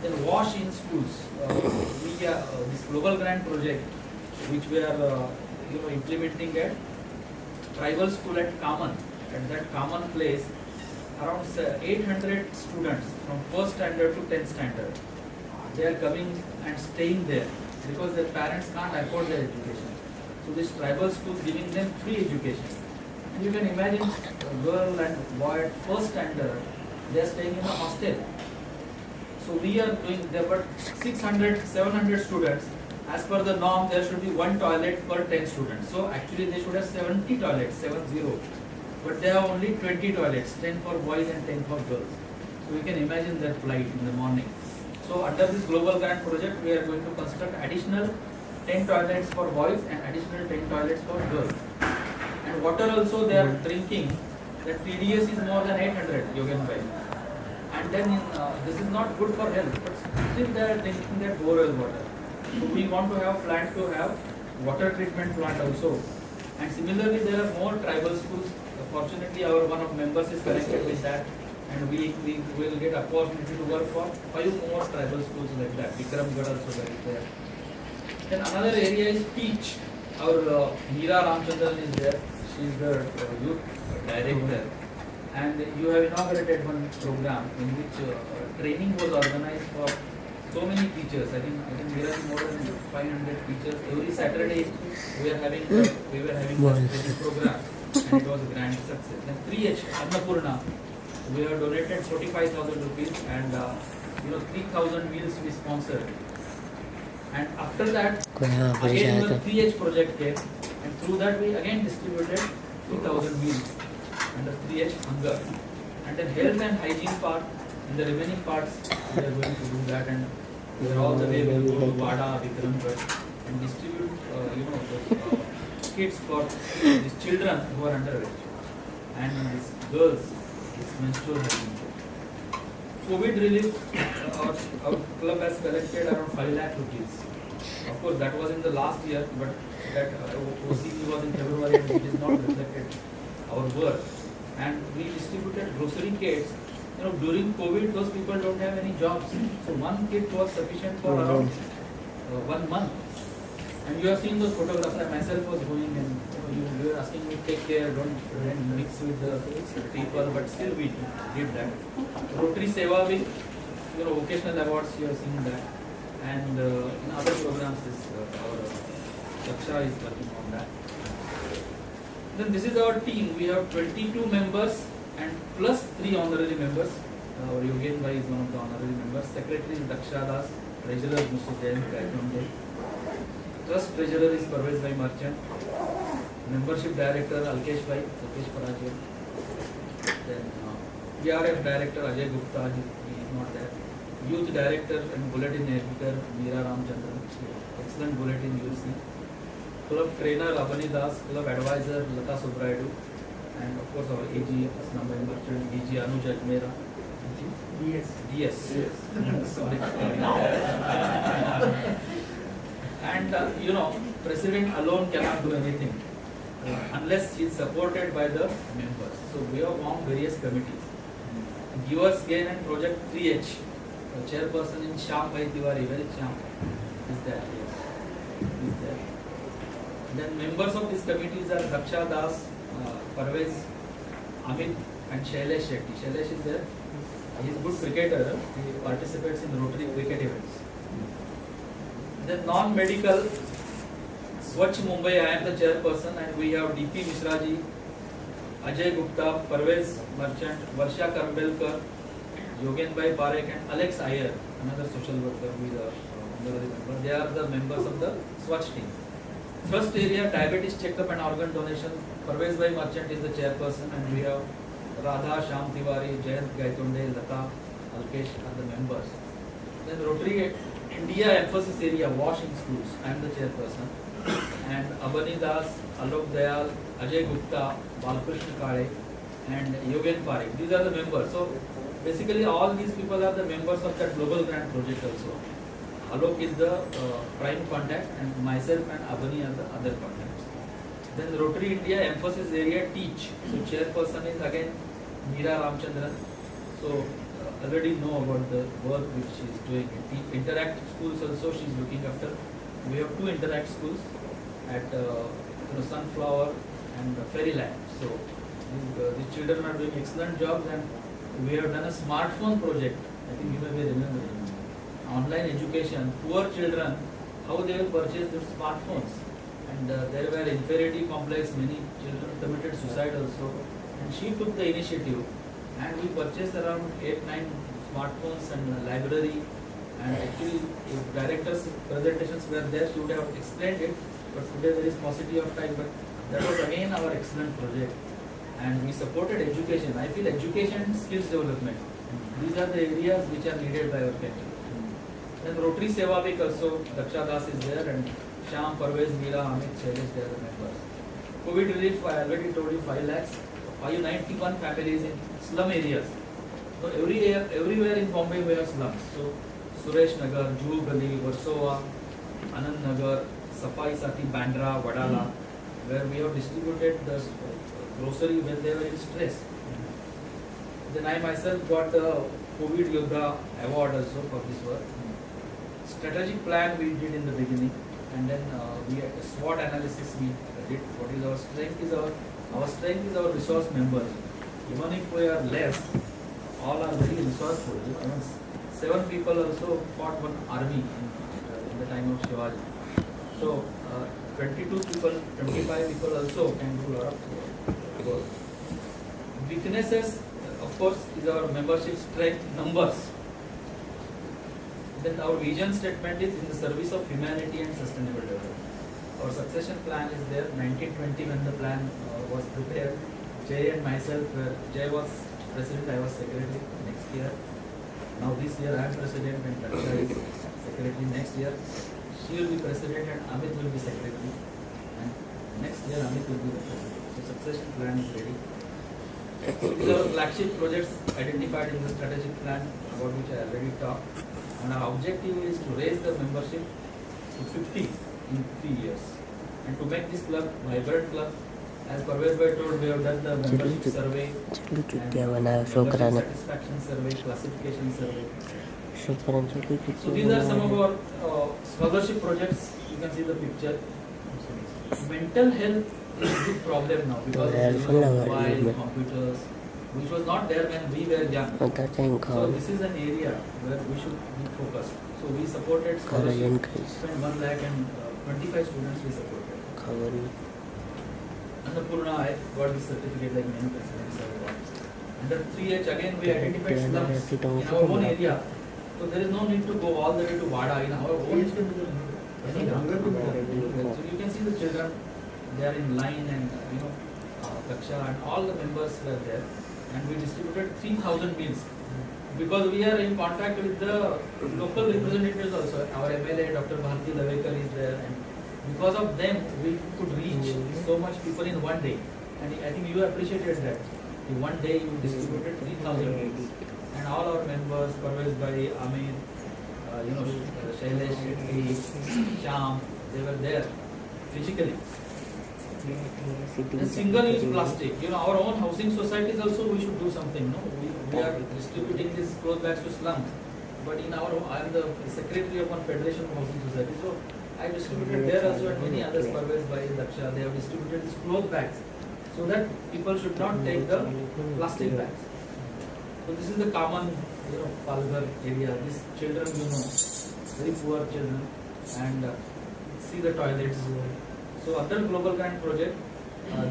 Then wash in schools. This global grant project, which we are implementing at tribal school at Kaman. At that Kaman place, around 800 students from first standard to 10th standard. They are coming and staying there because their parents can't afford their education. So this tribal school is giving them free education. And you can imagine a girl and boy at first standard, they are staying in a hostel. So we are doing there were 600, 700 students. As per the norm, there should be one toilet per 10 students. So actually they should have 70 toilets, 70. But they have only 20 toilets, 10 for boys and 10 for girls. So we can imagine their plight in the morning. So under this global grant project, we are going to construct additional 10 toilets for boys and additional 10 toilets for girls. And water also they are drinking. The TDS is more than 800, Yogen Bhai. And then this is not good for health, but still they are drinking that borewell water. So we want to have plan to have water treatment plant also. And similarly, there are more tribal schools. Fortunately, our one of members is connected with that, and we will get opportunity to work for 5 more tribal schools like that. Vikramgarh also is there. Then another area is teach. Our Meera Ramchandran is there. She is the youth director. And you have inaugurated one program in which training was organized for so many teachers. I think there are more than 500 teachers. Every Saturday we were having this program, and it was a grand success. Then 3H Annapurna, we have donated 45,000 rupees, and 3,000 meals we sponsored. And after that, again the 3H project came, and through that we again distributed 2,000 meals under 3H hunger. And then health and hygiene part, in the remaining parts, we are going to do that, and we are all the way we will go to Wada, Vikramgarh, and distribute, those kits for these children who are underage, and these girls, this menstrual hygiene. COVID relief, our club has collected around 5 lakh rupees. Of course, that was in the last year, but that OCP was in February, and it is not reflected our work. And we distributed grocery kits. During COVID, those people don't have any jobs. So one kit was sufficient for around 1 month. And you have seen those photographs. I myself was going, and you were asking me to take care, don't mix with the people, but still we did that. Rotary Seva Week, vocational awards, you have seen that. And in other programs, our Daksha is working on that. Then this is our team. We have 22 members and plus 3 honorary members. Our Yogen Bhai is one of the honorary members. Secretary is Daksha Das. Treasurer Mr. Jayant Gaitonde. Trust Treasurer is Parvez Bhai Merchant. Membership Director Alkesh Bhai, Alkesh Parajya. Then PRF Director Ajay Gupta, he is not there. Youth Director and Bulletin Editor Meera Ramchandran. Excellent bulletin you will see. Club Trainer Abani Das, Club Advisor Lata Subraidu, and of course our AG Asnam Bhai Merchant, DG Anuj Ajmera. DS. Sorry. And President alone cannot do anything unless he is supported by the members. So we have formed various committees. Givers Gain and Project 3H. The chairperson in Shyam Bhai Tiwari, where is Shyam? Is there? Yes. Is there. Then members of this committees are Daksha Das, Parvez, Amit, and Shailesh Shetty. Shailesh is there. He is a good cricketer. He participates in Rotary cricket events. Then non-medical, Swachh Mumbai, I am the chairperson, and we have DP Mishraji, Ajay Gupta, Parvez Merchant, Varsha Karbelkar, Yogen Bhai Parekh, and Alex Iyer, another social worker who is a honorary member. They are the members of the Swachh team. First area, diabetes checkup and organ donation. Parvez Bhai Merchant is the chairperson, and we have Radha, Shyam Tiwari, Jayant Gaitonde, Lata, Alkesh are the members. Then Rotary India emphasis area, wash in schools. I am the chairperson. And Abani Das, Alok Dayal, Ajay Gupta, Balkrishna Kale, and Yogen Parekh. These are the members. So basically all these people are the members of that global grant project also. Alok is the prime contact, and myself and Abani are the other contacts. Then Rotary India emphasis area, teach. So chairperson is again Meera Ramchandran. So already know about the work which she is doing. The Interact schools also she is looking after. We have two Interact schools at Sunflower and Fairyland. So the children are doing excellent jobs, and we have done a smartphone project. I think you may be remembering. Online education, poor children, how they will purchase their smartphones. And there were inferiority complex, many children committed suicide also. And she took the initiative, and we purchased around 8-9 smartphones and a library. And actually, if directors' presentations were there, she would have explained it. But today there is paucity of time. But that was again our excellent project. And we supported education. I feel education and skills development. These are the areas which are needed by our country. Then Rotary Sevavik also, Daksha Das is there, and Shyam, Parvez, Meera, Amit, Shailesh, they are the members. COVID relief, I already told you 5 lakhs, 591 families in slum areas. So everywhere in Bombay we have slums. So Suresh Nagar, Juhu Gali, Versova, Anand Nagar, Safai Sati, Bandra, Vadala, where we have distributed the grocery when they were in stress. Then I myself got the COVID Yoga award also for this work. Strategic plan we did in the beginning, and then we had a SWOT analysis we did. What is our strength? Our strength is our resource members. Even if we are less, all are very resourceful. 7 people also fought one army in the time of Shivaji. So 22 people, 25 people also can do a lot of work. Weaknesses, of course, is our membership strength numbers. Then our vision statement is in the service of humanity and sustainable development. Our succession plan is there. 1920 when the plan was prepared, Jay and myself Jay was president, I was secretary next year. Now this year I am president and Daksha is secretary next year. She will be president and Amit will be secretary. And next year Amit will be the president. So succession plan is ready. These are flagship projects identified in the strategic plan about which I already talked. And our objective is to raise the membership to 50 in 3 years. And to make this club vibrant club, as Parvez Bhai told, we have done the membership survey, and membership satisfaction survey, classification survey. So these are some of our scholarship projects. You can see the picture. Mental health is a big problem now because of mobile, computers, which was not there when we were young. So this is an area where we should be focused. So we supported scholarship, spent 1 lakh and 25 students we supported. Annapurna, I got this certificate like many presidents have got. Under 3H again we identified slums in our own area. So there is no need to go all the way to Wada in our own. So you can see the children, they are in line, and Daksha and all the members were there. And we distributed 3,000 meals because we are in contact with the local representatives also. Our MLA, Dr. Bharti Lavekar is there, and because of them we could reach so much people in one day. And I think you appreciated that. In one day you distributed 3,000 meals. And all our members, Parvez Bhai, Amit, Shailesh Shetty, Shyam, they were there physically. And single-use plastic. Our own housing societies also we should do something. No, we are distributing these cloth bags to slums. But I am the secretary of one federation of housing society. So I distributed there also, and many others, Parvez Bhai, Daksha, they have distributed these cloth bags so that people should not take the plastic bags. So this is the common, Palghar area. These children, very poor children, and see the toilets. So other global grant project,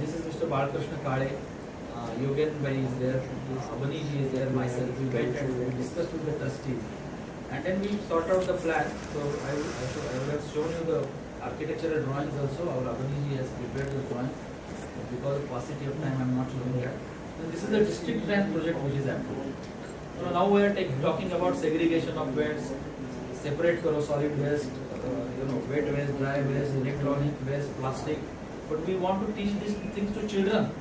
this is Mr. Balakrishna Kale, Yogen Bhai is there, Abani ji is there, myself. We went and we discussed with the trustees. And then we sort out the plan. So I would have shown you the architectural drawings also. Our Abani ji has prepared the drawings. Because of paucity of time, I am not showing that. And this is the district grant project which is happening. So now we are talking about segregation of waste, separate solid waste, wet waste, dry waste, electronic waste, plastic. But we want to teach these things to children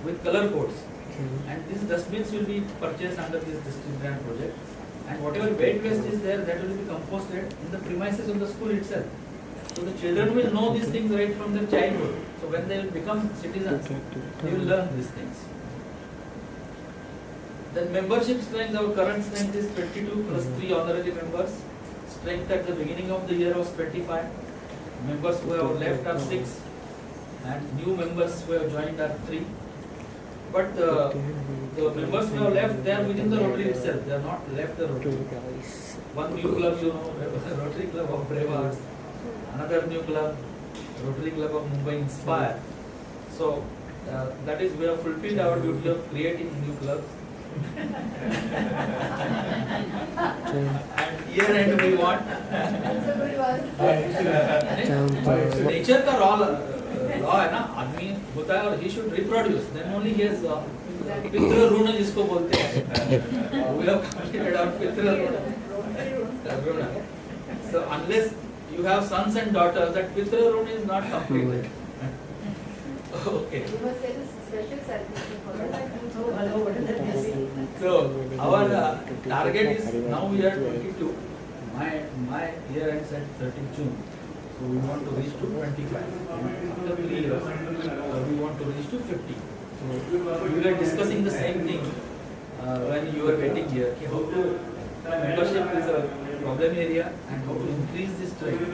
with color codes. And these dustbins will be purchased under this district grant project. And whatever wet waste is there, that will be composted in the premises of the school itself. So the children will know these things right from their childhood. So when they will become citizens, they will learn these things. Then membership strength, our current strength is 22 plus 3 honorary members. Strength at the beginning of the year was 25. Members who have left are 6 and new members who have joined are 3. But the members who have left, they are within the Rotary itself. They are not left the Rotary. One new club, Rotary Club of Brevard. Another new club, Rotary Club of Mumbai Inspire. So that is, we have fulfilled our duty of creating new clubs. And year end we want. Nature का law है ना, आदमी होता है और he should reproduce. Then only he has पितृ ऋण जिसको बोलते हैं. We have completed our पितृ ऋण. So unless you have sons and daughters, that पितृ ऋण is not completed. Okay. So our target is, now we are 22. My year ends at 30 June. So we want to reach to 25. After 3 years, we want to reach to 50. So we were discussing the same thing when you were getting here. How to membership is a problem area and how to increase this strength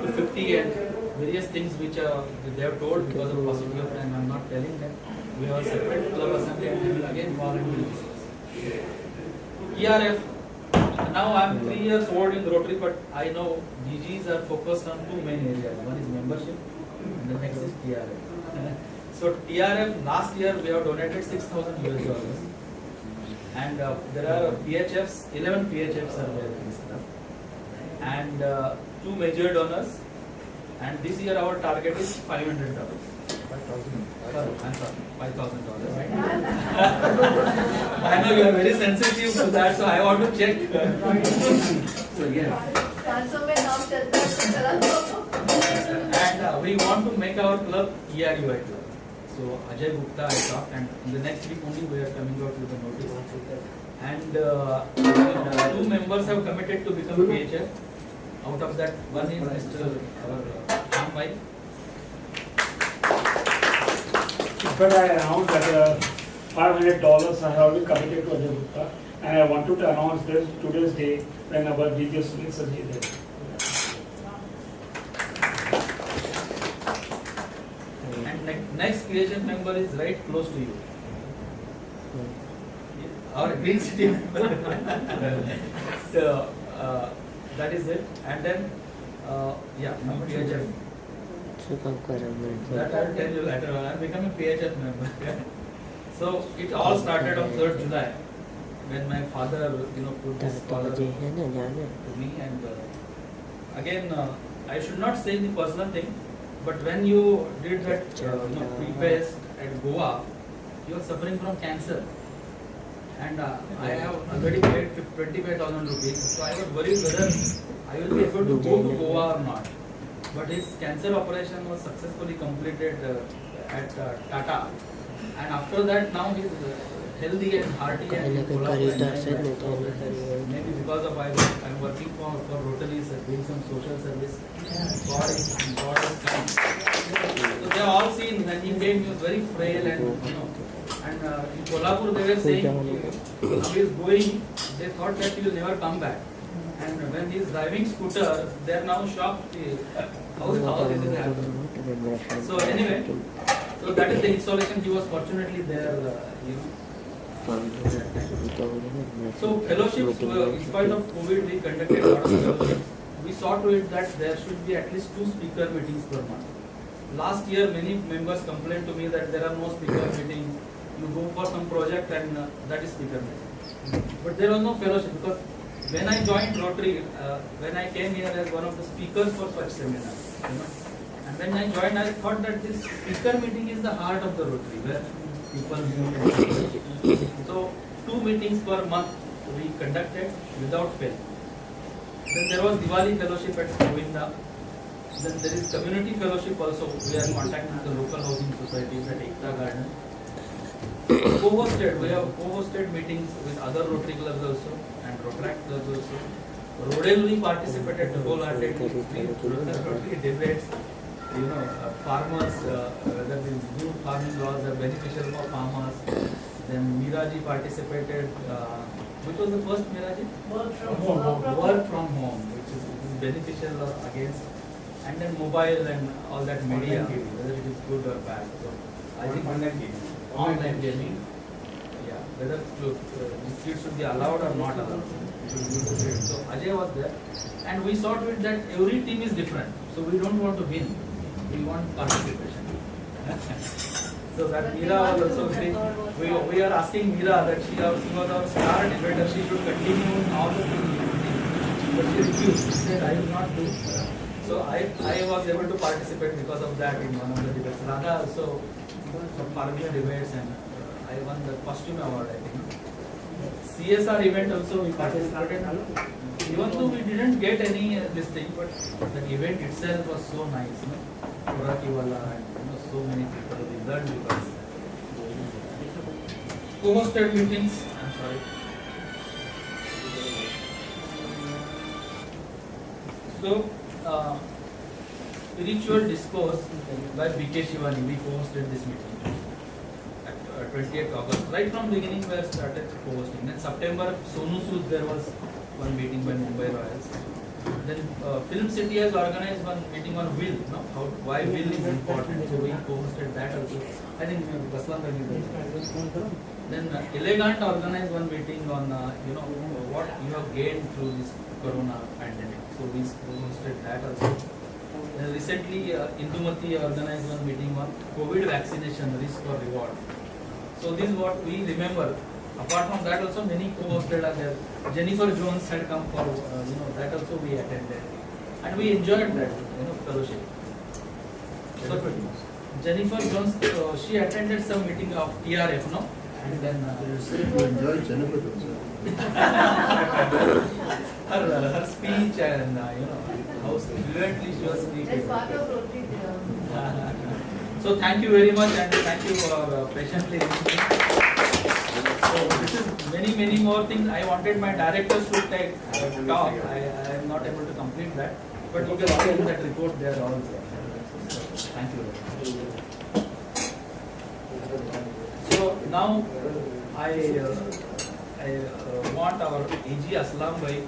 to 50 and various things which they have told because of paucity of time. I am not telling them. We have a separate club assembly and we will again call and discuss. ERF. Now I am 3 years old in Rotary, but I know DGs are focused on 2 main areas. One is membership and the next is TRF. So TRF, last year we have donated $6,000 US. And there are PHFs, 11 PHFs are there in this club. And 2 major donors. And this year our target is $500. Sorry, I'm sorry, $5,000. I know you are very sensitive to that, so I want to check. So yeah. And we want to make our club ERUI club. So Ajay Gupta I talked, and in the next week only we are coming out with a notice. And 2 members have committed to become PHF. Out of that, one is Mr. Bhai. But I announced that $500 I have already committed to Ajay Gupta, and I wanted to announce this today's day when our DJ Sunil Sajji is there. And next PHF member is right close to you. Our Green City member. So that is it. And then yeah, PHF. That I will tell you later on. I am becoming PHF member. So it all started on 3rd July when my father, put this scholar to me. And again, I should not say the personal thing, but when you did that, pre-fest at Goa, you are suffering from cancer. And I have already paid 25,000 rupees. So I was worried whether I will be able to go to Goa or not. But his cancer operation was successfully completed at Tata. And after that, now he is healthy and hearty and maybe because of I am working for Rotary, doing some social service. God is kind. So they have all seen when he came, he was very frail and and in Kolhapur they were saying now he is going, they thought that he will never come back. And when he is driving scooter, they are now shocked. How this is happening? So anyway, so that is the installation. He was fortunately there, So fellowships, in spite of COVID, we conducted a lot of fellowships. We saw to it that there should be at least 2 speaker meetings per month. Last year, many members complained to me that there are no speaker meetings. You go for some project and that is speaker meeting. But there was no fellowship because when I joined Rotary, when I came here as one of the speakers for such seminars, and when I joined, I thought that this speaker meeting is the heart of the Rotary, where people meet. So 2 meetings per month we conducted without fail. Then there was Diwali fellowship at Govinda. Then there is community fellowship also. We are contacting the local housing societies at Ekta Garden. We have co-hosted meetings with other Rotary clubs also and Rotaract clubs also. Rodel participated wholeheartedly in Rotary debates. Farmers, whether these new farming laws are beneficial for farmers. Then Miraji participated. Which was the first Miraji? Work from Home. home. Work from home, which is beneficial against, and then mobile and all that media, Online gaming. whether it is good or bad. So I think Online gaming. online gaming, yeah, whether it should be allowed or not allowed. It should be good. So Ajay was there, and we saw to it that every team is different. So we don't want to win, we want participation. So that But we Meera want was to also do very, record we are asking Meera that she was our star debater, she should continue in all the things. But she refused, she said I will not do. So I was able to participate because of that in one of the debates. Radha also from Parliament debates, and I won the costume award, I think. CSR event also we participated. Even though we didn't get any this thing, but the event itself was so nice, you know. Puraki-wala and so many people we learned because co-hosted meetings. I'm sorry. So spiritual discourse by BK Shivani, we co-hosted this meeting at 28th August. Right from beginning we started co-hosting. Then September, Sonu Sood, there was one meeting by Mumbai Royals. Then Film City has organized one meeting on will, no? Why will is important. So we co-hosted that also. I think Baswan Bhai. Then Elegant organized one meeting on what you have gained through this corona pandemic. So we hosted that also. Recently, Indumati organized one meeting on COVID vaccination, risk or reward. So this is what we remember. Apart from that, also many co-hosted are there. Jennifer Jones had come for that also we attended, and we enjoyed that fellowship. So Jennifer Jones, she attended some meeting of TRF, no, and then You enjoy Jennifer Jones. her speech and how fluently she was speaking. That's part of Rotary. So thank you very much, and thank you for patiently listening. So this is many more things. I wanted my directors to take talk. I am not able to complete that, but you can see in that report there also. So, thank you very much. So now I want our AG Aslam Bhai,